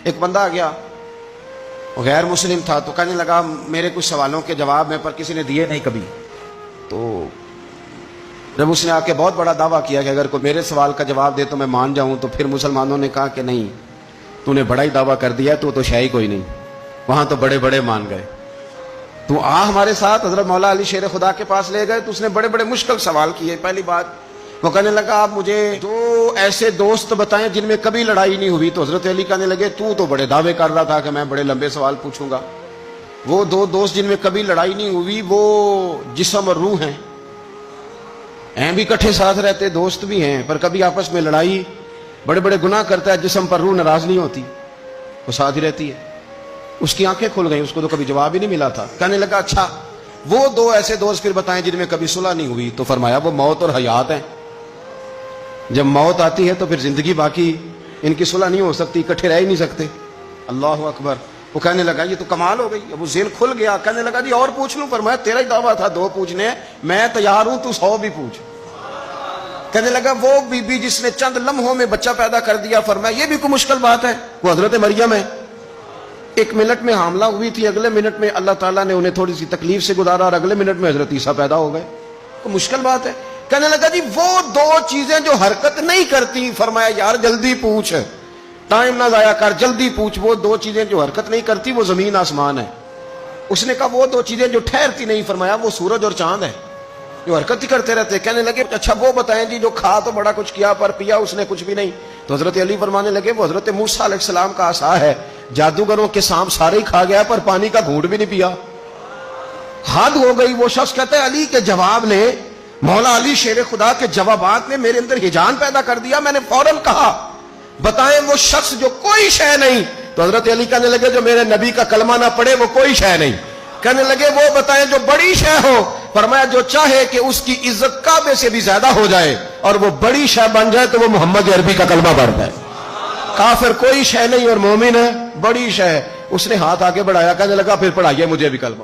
ایک بندہ آ گیا، وہ غیر مسلم تھا، تو کہنے لگا میرے کچھ سوالوں کے جواب میں پر کسی نے دیے نہیں کبھی. تو جب اس نے آ کے بہت بڑا دعویٰ کیا کہ اگر کوئی میرے سوال کا جواب دے تو میں مان جاؤں، تو پھر مسلمانوں نے کہا کہ نہیں، تو نے بڑا ہی دعویٰ کر دیا، تو شے ہی کوئی نہیں، وہاں تو بڑے بڑے مان گئے. تو ہمارے ساتھ حضرت مولا علی شیر خدا کے پاس لے گئے، تو اس نے بڑے بڑے مشکل سوال کیے. پہلی بات وہ کہنے لگا آپ مجھے 2 ایسے دوست بتائیں جن میں کبھی لڑائی نہیں ہوئی. تو حضرت علی کہنے لگے تو بڑے دعوے کر رہا تھا کہ میں بڑے لمبے سوال پوچھوں گا. وہ 2 دوست جن میں کبھی لڑائی نہیں ہوئی وہ جسم اور روح ہیں بھی اکٹھے ساتھ رہتے، دوست بھی ہیں، پر کبھی آپس میں لڑائی، بڑے بڑے گناہ کرتا ہے، جسم پر روح ناراض نہیں ہوتی، وہ ساتھ ہی رہتی ہے. اس کی آنکھیں کھل گئیں، اس کو تو کبھی جواب ہی نہیں ملا تھا. کہنے لگا اچھا وہ 2 ایسے دوست پھر بتائیں جن میں کبھی صلح نہیں ہوئی. تو فرمایا وہ موت اور حیات ہیں. جب موت آتی ہے تو پھر زندگی باقی ان کی صلح نہیں ہو سکتی، اکٹھے رہ ہی نہیں سکتے. اللہ اکبر. وہ کہنے لگا یہ تو کمال ہو گئی. اب وہ ذہن کھل گیا. کہنے لگا جی اور پوچھ لوں؟ فرمایا تیرا ہی دعویٰ تھا 2 پوچھنے، میں تیار ہوں، تو 100 بھی پوچھ. کہنے لگا وہ بی بی جس نے چند لمحوں میں بچہ پیدا کر دیا، فرمایا یہ بھی کوئی مشکل بات ہے؟ وہ حضرت مریم ہے. 1 منٹ میں حاملہ ہوئی تھی، اگلے منٹ میں اللہ تعالیٰ نے انہیں تھوڑی سی تکلیف سے گزارا، اور اگلے منٹ میں حضرت عیسیٰ پیدا ہو گئے. کوئی مشکل بات ہے؟ کہنے لگا جی وہ 2 چیزیں جو حرکت نہیں کرتی، فرمایا یار جلدی پوچھ، ٹائم نہ ضائع کر، جلدی پوچھ. وہ 2 چیزیں جو حرکت نہیں کرتی وہ زمین آسمان ہے. اس نے کہا وہ 2 چیزیں جو ٹھہرتی نہیں، فرمایا وہ سورج اور چاند ہے، جو حرکت ہی کرتے رہتے. کہنے لگے اچھا وہ بتائیں جی جو کھا تو بڑا کچھ کیا پر پیا اس نے کچھ بھی نہیں. تو حضرت علی فرمانے لگے وہ حضرت موسیٰ علیہ السلام کا عصا ہے، جادوگروں کے سانپ سارے ہی کھا گیا پر پانی کا گھونٹ بھی نہیں پیا. حد ہو گئی. وہ شخص کہتا ہے علی کے جواب نے، مولا علی شیر خدا کے جوابات نے میرے اندر ہجان پیدا کر دیا. میں نے فوراً کہا بتائیں وہ شخص جو کوئی شے نہیں. تو حضرت علی کہنے لگے جو میرے نبی کا کلمہ نہ پڑھے وہ کوئی شے نہیں. کہنے لگے وہ بتائیں جو بڑی شے ہو. فرمایا جو چاہے کہ اس کی عزت کعبے سے بھی زیادہ ہو جائے اور وہ بڑی شے بن جائے تو وہ محمد عربی کا کلمہ پڑھتا ہے. کافر کوئی شے نہیں اور مومن ہے بڑی شے. اس نے ہاتھ آگے بڑھایا، کہنے لگا پھر پڑھائیے مجھے بھی کلمہ.